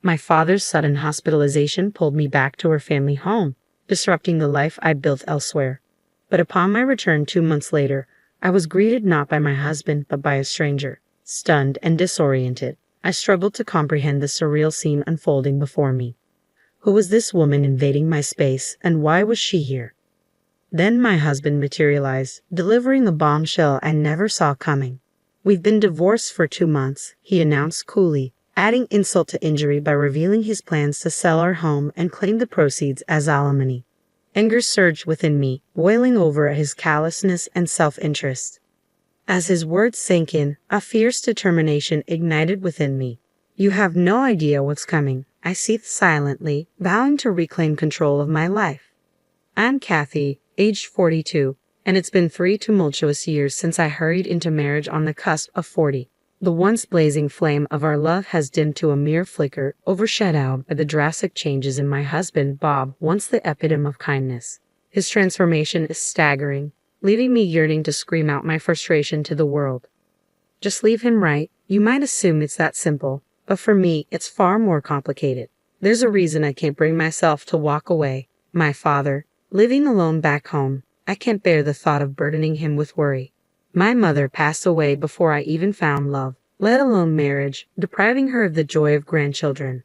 My father's sudden hospitalization pulled me back to our family home, disrupting the life I built elsewhere. But upon my return 2 months later, I was greeted not by my husband but by a stranger. Stunned and disoriented, I struggled to comprehend the surreal scene unfolding before me. Who was this woman invading my space, and why was she here? Then my husband materialized, delivering the bombshell I never saw coming. "We've been divorced for 2 months," he announced coolly, adding insult to injury by revealing his plans to sell our home and claim the proceeds as alimony. Anger surged within me, boiling over at his callousness and self-interest. As his words sank in, a fierce determination ignited within me. "You have no idea what's coming," I seethed silently, vowing to reclaim control of my life. "I'm Kathy, aged 42, and it's been 3 tumultuous years since I hurried into marriage on the cusp of 40. The once blazing flame of our love has dimmed to a mere flicker, overshadowed by the drastic changes in my husband, Bob, once the epitome of kindness. His transformation is staggering, leaving me yearning to scream out my frustration to the world. Just leave him, right? You might assume it's that simple, but for me, it's far more complicated. There's a reason I can't bring myself to walk away. My father, living alone back home, I can't bear the thought of burdening him with worry. My mother passed away before I even found love, let alone marriage, depriving her of the joy of grandchildren.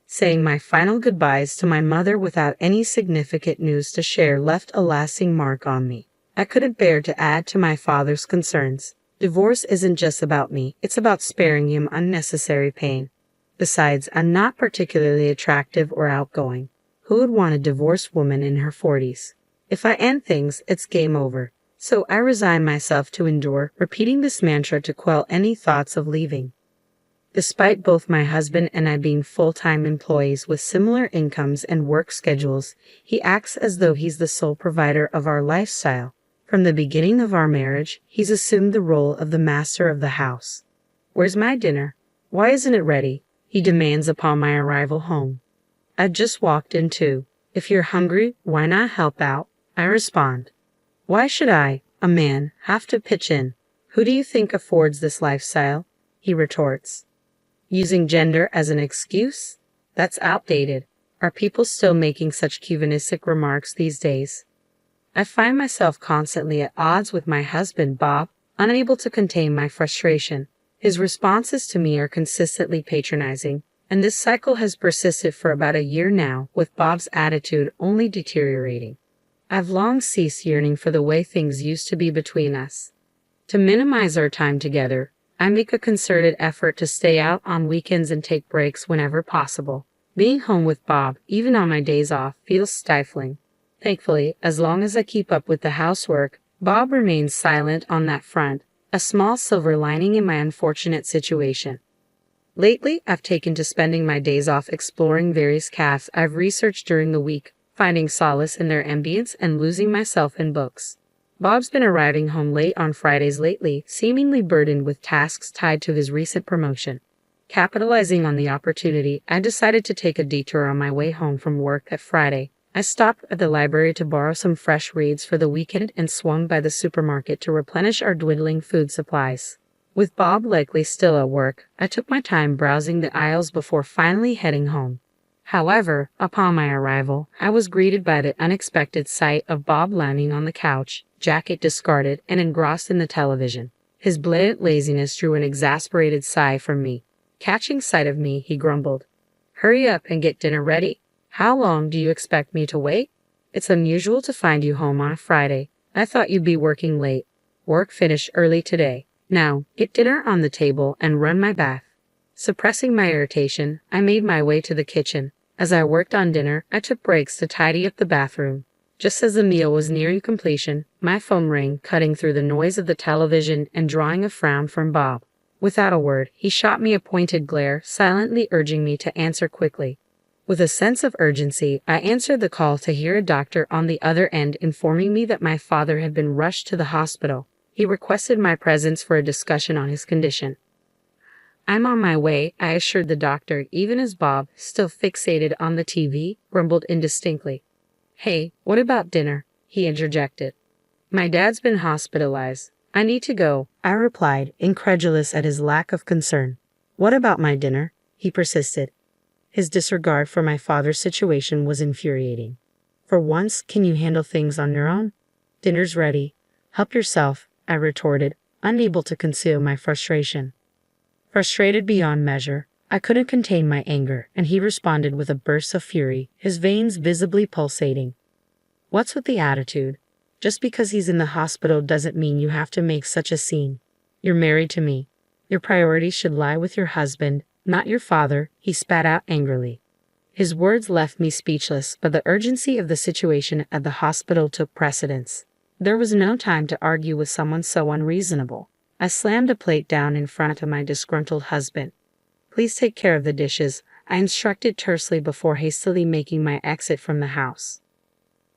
Saying my final goodbyes to my mother without any significant news to share left a lasting mark on me. I couldn't bear to add to my father's concerns. Divorce isn't just about me, it's about sparing him unnecessary pain. Besides, I'm not particularly attractive or outgoing. Who would want a divorced woman in her 40s? If I end things, it's game over. So I resign myself to endure, repeating this mantra to quell any thoughts of leaving. Despite both my husband and I being full-time employees with similar incomes and work schedules, he acts as though he's the sole provider of our lifestyle. From the beginning of our marriage, he's assumed the role of the master of the house. "Where's my dinner? Why isn't it ready?" he demands upon my arrival home. "I've just walked in too. If you're hungry, why not help out?" I respond. "Why should I, a man, have to pitch in? Who do you think affords this lifestyle?" he retorts. Using gender as an excuse? That's outdated. Are people still making such chauvinistic remarks these days? I find myself constantly at odds with my husband, Bob, unable to contain my frustration. His responses to me are consistently patronizing, and this cycle has persisted for about a year now, with Bob's attitude only deteriorating. I've long ceased yearning for the way things used to be between us. To minimize our time together, I make a concerted effort to stay out on weekends and take breaks whenever possible. Being home with Bob, even on my days off, feels stifling. Thankfully, as long as I keep up with the housework, Bob remains silent on that front, a small silver lining in my unfortunate situation. Lately, I've taken to spending my days off exploring various cafes I've researched during the week, finding solace in their ambience and losing myself in books. Bob's been arriving home late on Fridays lately, seemingly burdened with tasks tied to his recent promotion. Capitalizing on the opportunity, I decided to take a detour on my way home from work that Friday. I stopped at the library to borrow some fresh reads for the weekend and swung by the supermarket to replenish our dwindling food supplies. With Bob likely still at work, I took my time browsing the aisles before finally heading home. However, upon my arrival, I was greeted by the unexpected sight of Bob lounging on the couch, jacket discarded, and engrossed in the television. His blatant laziness drew an exasperated sigh from me. Catching sight of me, he grumbled, "Hurry up and get dinner ready. How long do you expect me to wait? It's unusual to find you home on a Friday. I thought you'd be working late. Work finished early today. Now, get dinner on the table and run my bath." Suppressing my irritation, I made my way to the kitchen. As I worked on dinner, I took breaks to tidy up the bathroom. Just as the meal was nearing completion, my phone rang, cutting through the noise of the television and drawing a frown from Bob. Without a word, he shot me a pointed glare, silently urging me to answer quickly. With a sense of urgency, I answered the call to hear a doctor on the other end informing me that my father had been rushed to the hospital. He requested my presence for a discussion on his condition. "I'm on my way," I assured the doctor, even as Bob, still fixated on the TV, grumbled indistinctly. "Hey, what about dinner?" he interjected. "My dad's been hospitalized. I need to go," I replied, incredulous at his lack of concern. "What about my dinner?" he persisted. His disregard for my father's situation was infuriating. For once, can you handle things on your own? Dinner's ready. Help yourself, I retorted, unable to conceal my frustration. Frustrated beyond measure, I couldn't contain my anger, and he responded with a burst of fury, his veins visibly pulsating. What's with the attitude? Just because he's in the hospital doesn't mean you have to make such a scene. You're married to me. Your priorities should lie with your husband, not your father, he spat out angrily. His words left me speechless, but the urgency of the situation at the hospital took precedence. There was no time to argue with someone so unreasonable. I slammed a plate down in front of my disgruntled husband. Please take care of the dishes, I instructed tersely before hastily making my exit from the house.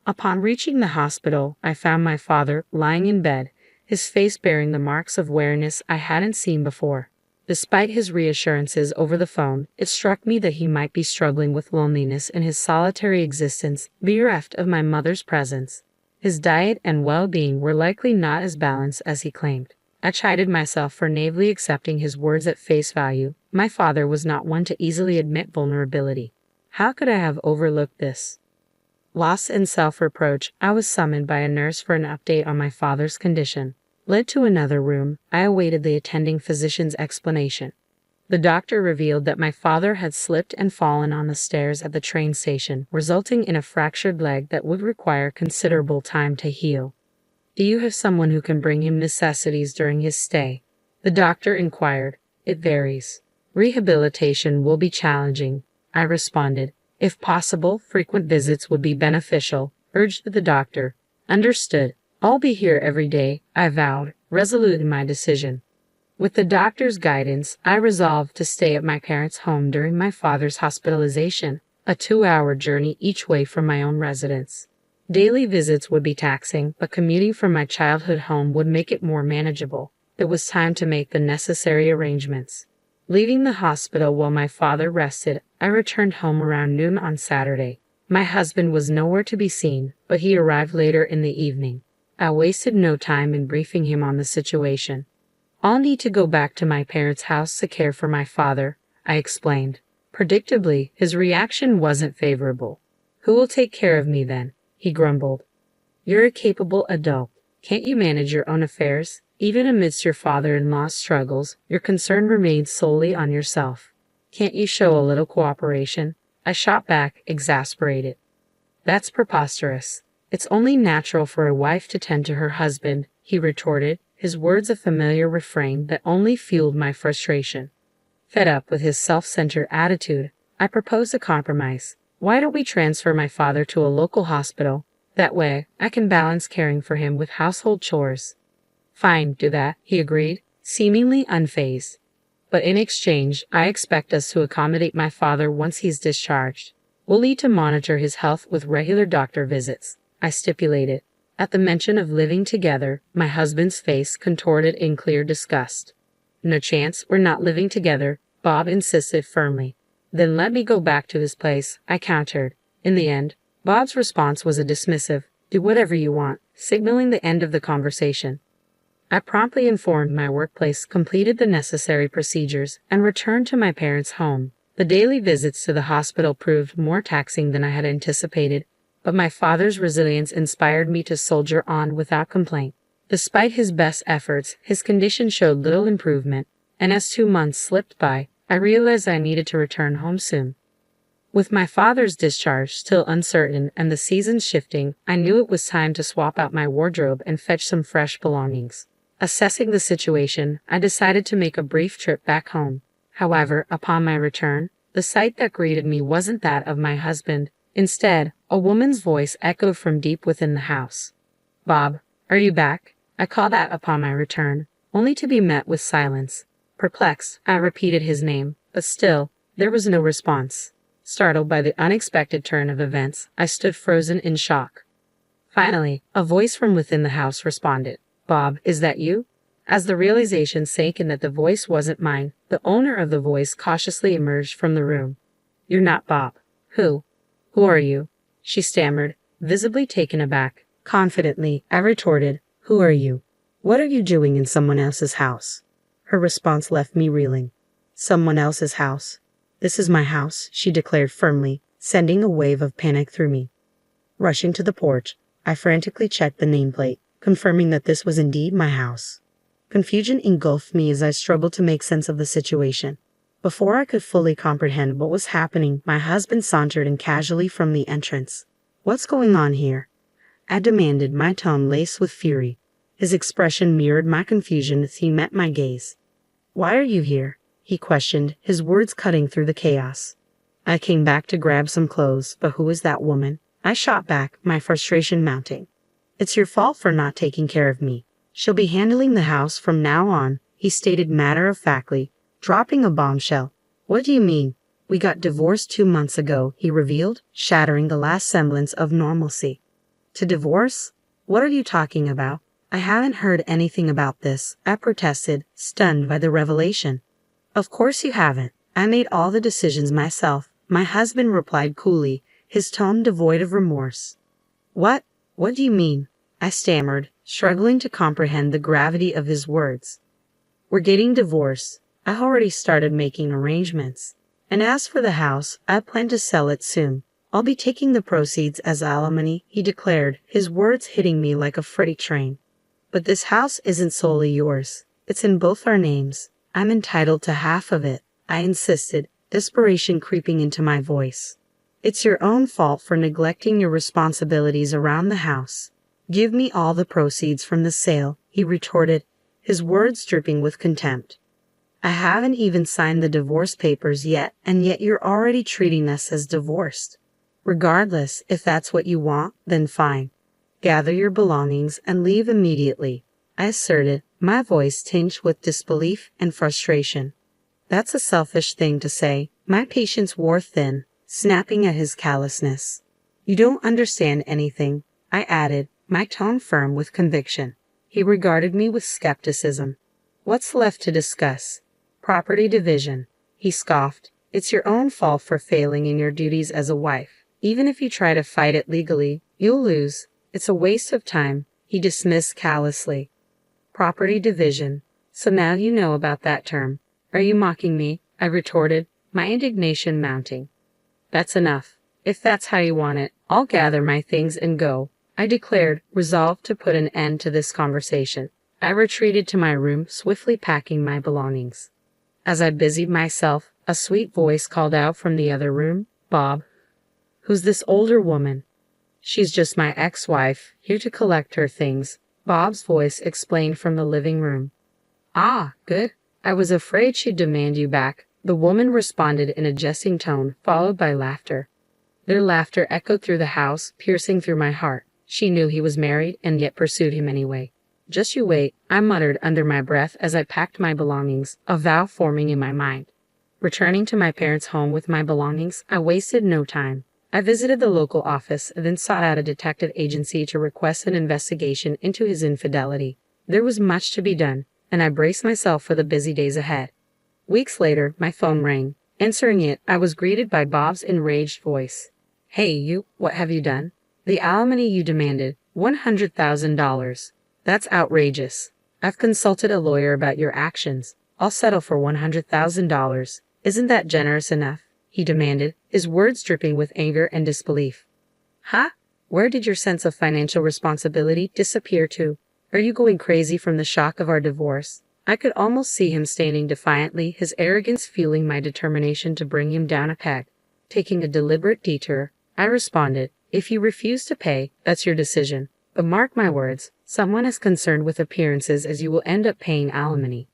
Upon reaching the hospital, I found my father lying in bed, his face bearing the marks of weariness I hadn't seen before. Despite his reassurances over the phone, it struck me that he might be struggling with loneliness in his solitary existence, bereft of my mother's presence. His diet and well-being were likely not as balanced as he claimed. I chided myself for naively accepting his words at face value. My father was not one to easily admit vulnerability. How could I have overlooked this? Lost in self-reproach, I was summoned by a nurse for an update on my father's condition. Led to another room, I awaited the attending physician's explanation. The doctor revealed that my father had slipped and fallen on the stairs at the train station, resulting in a fractured leg that would require considerable time to heal. Do you have someone who can bring him necessities during his stay? The doctor inquired. It varies. Rehabilitation will be challenging, I responded. If possible, frequent visits would be beneficial, urged the doctor. Understood. I'll be here every day, I vowed, resolute in my decision. With the doctor's guidance, I resolved to stay at my parents' home during my father's hospitalization, a 2-hour journey each way from my own residence. Daily visits would be taxing, but commuting from my childhood home would make it more manageable. It was time to make the necessary arrangements. Leaving the hospital while my father rested, I returned home around noon on Saturday. My husband was nowhere to be seen, but he arrived later in the evening. I wasted no time in briefing him on the situation. I'll need to go back to my parents' house to care for my father, I explained. Predictably, his reaction wasn't favorable. Who will take care of me then? He grumbled. You're a capable adult. Can't you manage your own affairs? Even amidst your father-in-law's struggles, your concern remains solely on yourself. Can't you show a little cooperation? I shot back, exasperated. That's preposterous. It's only natural for a wife to tend to her husband, he retorted, his words a familiar refrain that only fueled my frustration. Fed up with his self-centered attitude, I proposed a compromise. Why don't we transfer my father to a local hospital? That way, I can balance caring for him with household chores. Fine, do that, he agreed, seemingly unfazed. But in exchange, I expect us to accommodate my father once he's discharged. We'll need to monitor his health with regular doctor visits, I stipulated. At the mention of living together, my husband's face contorted in clear disgust. No chance, we're not living together, Bob insisted firmly. Then let me go back to his place, I countered. In the end, Bob's response was a dismissive, do whatever you want, signaling the end of the conversation. I promptly informed my workplace, completed the necessary procedures, and returned to my parents' home. The daily visits to the hospital proved more taxing than I had anticipated, but my father's resilience inspired me to soldier on without complaint. Despite his best efforts, his condition showed little improvement, and as 2 months slipped by, I realized I needed to return home soon. With my father's discharge still uncertain and the seasons shifting, I knew it was time to swap out my wardrobe and fetch some fresh belongings. Assessing the situation, I decided to make a brief trip back home. However, upon my return, the sight that greeted me wasn't that of my husband. Instead, a woman's voice echoed from deep within the house. Bob, are you back? I called out upon my return, only to be met with silence. Perplexed, I repeated his name, but still, there was no response. Startled by the unexpected turn of events, I stood frozen in shock. Finally, a voice from within the house responded. Bob, is that you? As the realization sank in that the voice wasn't mine, the owner of the voice cautiously emerged from the room. You're not Bob. Who are you? She stammered, visibly taken aback. Confidently, I retorted, who are you? What are you doing in someone else's house? Her response left me reeling. Someone else's house? This is my house, she declared firmly, sending a wave of panic through me. Rushing to the porch, I frantically checked the nameplate, confirming that this was indeed my house. Confusion engulfed me as I struggled to make sense of the situation. Before I could fully comprehend what was happening, my husband sauntered in casually from the entrance. "What's going on here?" I demanded, my tone laced with fury. His expression mirrored my confusion as he met my gaze. "Why are you here?" he questioned, his words cutting through the chaos. "I came back to grab some clothes, but who is that woman?" I shot back, my frustration mounting. "It's your fault for not taking care of me. She'll be handling the house from now on," he stated matter-of-factly, dropping a bombshell. "What do you mean? We got divorced 2 months ago," he revealed, shattering the last semblance of normalcy. "To divorce? What are you talking about? I haven't heard anything about this," I protested, stunned by the revelation. "Of course you haven't. I made all the decisions myself," my husband replied coolly, his tone devoid of remorse. What do you mean?" I stammered, struggling to comprehend the gravity of his words. "We're getting divorced. I already started making arrangements. And as for the house, I plan to sell it soon. I'll be taking the proceeds as alimony," he declared, his words hitting me like a freight train. "But this house isn't solely yours. It's in both our names. I'm entitled to half of it," I insisted, desperation creeping into my voice. "It's your own fault for neglecting your responsibilities around the house. Give me all the proceeds from the sale," he retorted, his words dripping with contempt. "I haven't even signed the divorce papers yet, and yet you're already treating us as divorced. Regardless, if that's what you want, then fine. Gather your belongings and leave immediately," I asserted, my voice tinged with disbelief and frustration. "That's a selfish thing to say," my patience wore thin, snapping at his callousness. "You don't understand anything," I added, my tone firm with conviction. He regarded me with skepticism. "What's left to discuss?" "Property division," he scoffed. "It's your own fault for failing in your duties as a wife. Even if you try to fight it legally, you'll lose. It's a waste of time," he dismissed callously. "Property division. So now you know about that term. Are you mocking me?" I retorted, my indignation mounting. "That's enough. If that's how you want it, I'll gather my things and go," I declared, resolved to put an end to this conversation. I retreated to my room, swiftly packing my belongings. As I busied myself, a sweet voice called out from the other room, "Bob." "Who's this older woman?" "She's just my ex-wife, here to collect her things," Bob's voice explained from the living room. "Ah, good. I was afraid she'd demand you back," the woman responded in a jesting tone, followed by laughter. Their laughter echoed through the house, piercing through my heart. She knew he was married and yet pursued him anyway. "Just you wait," I muttered under my breath as I packed my belongings, a vow forming in my mind. Returning to my parents' home with my belongings, I wasted no time. I visited the local office and then sought out a detective agency to request an investigation into his infidelity. There was much to be done, and I braced myself for the busy days ahead. Weeks later, my phone rang. Answering it, I was greeted by Bob's enraged voice. "Hey, you, what have you done?" "The alimony you demanded, $100,000. That's outrageous. I've consulted a lawyer about your actions. I'll settle for $100,000. Isn't that generous enough?" he demanded, his words dripping with anger and disbelief. "Huh? Where did your sense of financial responsibility disappear to? Are you going crazy from the shock of our divorce?" I could almost see him standing defiantly, his arrogance fueling my determination to bring him down a peg. Taking a deliberate detour, I responded, "If you refuse to pay, that's your decision. But mark my words, someone as concerned with appearances as you will end up paying alimony."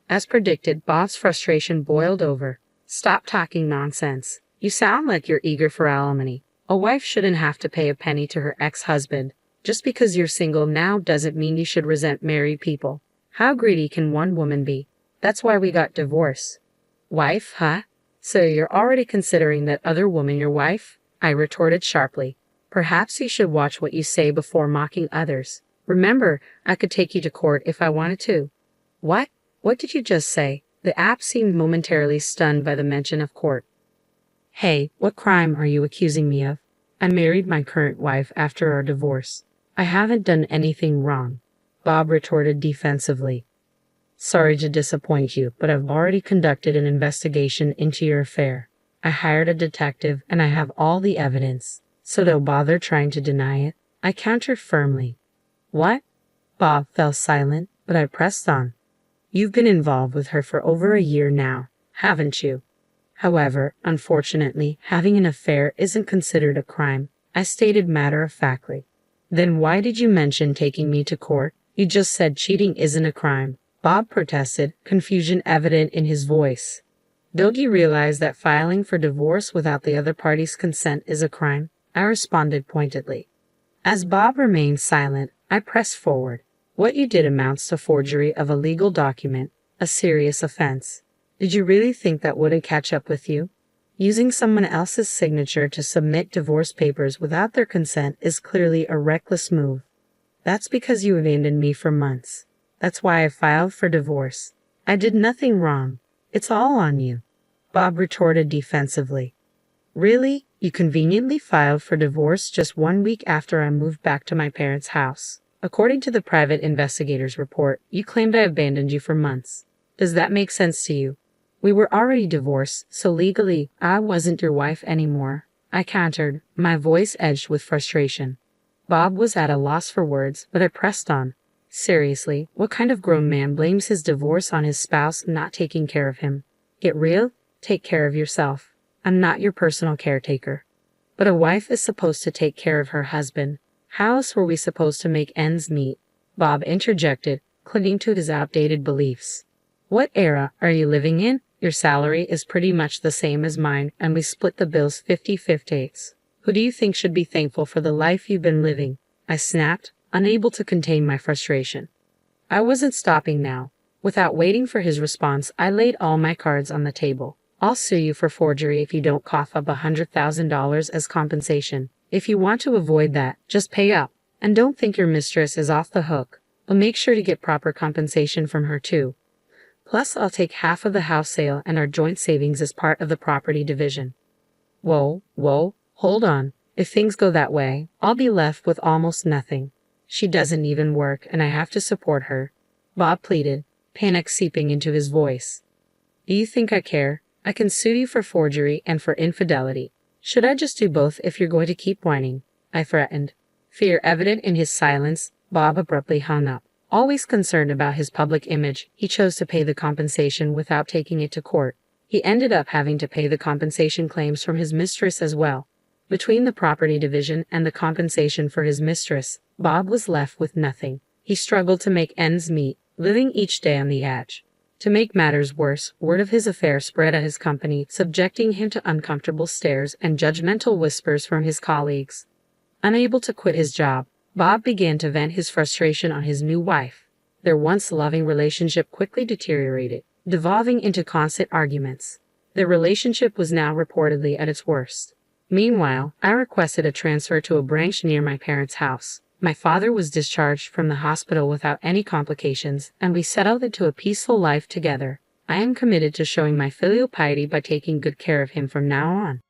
As predicted, Bob's frustration boiled over. "Stop talking nonsense. You sound like you're eager for alimony. A wife shouldn't have to pay a penny to her ex-husband. Just because you're single now doesn't mean you should resent married people. How greedy can one woman be? That's why we got divorced." "Wife, huh? So you're already considering that other woman your wife?" I retorted sharply. "Perhaps you should watch what you say before mocking others. Remember, I could take you to court if I wanted to." "What? What did you just say?" The app seemed momentarily stunned by the mention of court. "Hey, what crime are you accusing me of? I married my current wife after our divorce. I haven't done anything wrong," Bob retorted defensively. "Sorry to disappoint you, but I've already conducted an investigation into your affair. I hired a detective and I have all the evidence, so don't bother trying to deny it, I countered firmly. What? Bob fell silent, but I pressed on. You've been involved with her for over a year now, haven't you? However, unfortunately, having an affair isn't considered a crime, I stated matter-of-factly. Then why did you mention taking me to court? You just said cheating isn't a crime, Bob protested, confusion evident in his voice. Don't you realize that filing for divorce without the other party's consent is a crime? I responded pointedly. As Bob remained silent, I pressed forward. What you did amounts to forgery of a legal document, a serious offense. Did you really think that wouldn't catch up with you? Using someone else's signature to submit divorce papers without their consent is clearly a reckless move. That's because you abandoned me for months. That's why I filed for divorce. I did nothing wrong. It's all on you, Bob retorted defensively. Really? You conveniently filed for divorce just 1 week after I moved back to my parents' house. According to the private investigator's report, you claimed I abandoned you for months. Does that make sense to you? We were already divorced, so legally, I wasn't your wife anymore, I countered, my voice edged with frustration. Bob was at a loss for words, but I pressed on. Seriously, what kind of grown man blames his divorce on his spouse not taking care of him? Get real? Take care of yourself. I'm not your personal caretaker. But a wife is supposed to take care of her husband. How else were we supposed to make ends meet? Bob interjected, clinging to his outdated beliefs. What era are you living in? Your salary is pretty much the same as mine, and we split the bills 50-50. Who do you think should be thankful for the life you've been living? I snapped, unable to contain my frustration. I wasn't stopping now. Without waiting for his response, I laid all my cards on the table. I'll sue you for forgery if you don't cough up $100,000 as compensation. If you want to avoid that, just pay up. And don't think your mistress is off the hook. But make sure to get proper compensation from her too. Plus, I'll take half of the house sale and our joint savings as part of the property division. Whoa, hold on. If things go that way, I'll be left with almost nothing. She doesn't even work and I have to support her. Bob pleaded, panic seeping into his voice. Do you think I care? I can sue you for forgery and for infidelity. Should I just do both if you're going to keep whining? I threatened. Fear evident in his silence, Bob abruptly hung up. Always concerned about his public image, he chose to pay the compensation without taking it to court. He ended up having to pay the compensation claims from his mistress as well. Between the property division and the compensation for his mistress, Bob was left with nothing. He struggled to make ends meet, living each day on the edge. To make matters worse, word of his affair spread at his company, subjecting him to uncomfortable stares and judgmental whispers from his colleagues. Unable to quit his job, Bob began to vent his frustration on his new wife. Their once loving relationship quickly deteriorated, devolving into constant arguments. Their relationship was now reportedly at its worst. Meanwhile, I requested a transfer to a branch near my parents' house. My father was discharged from the hospital without any complications, and we settled into a peaceful life together. I am committed to showing my filial piety by taking good care of him from now on.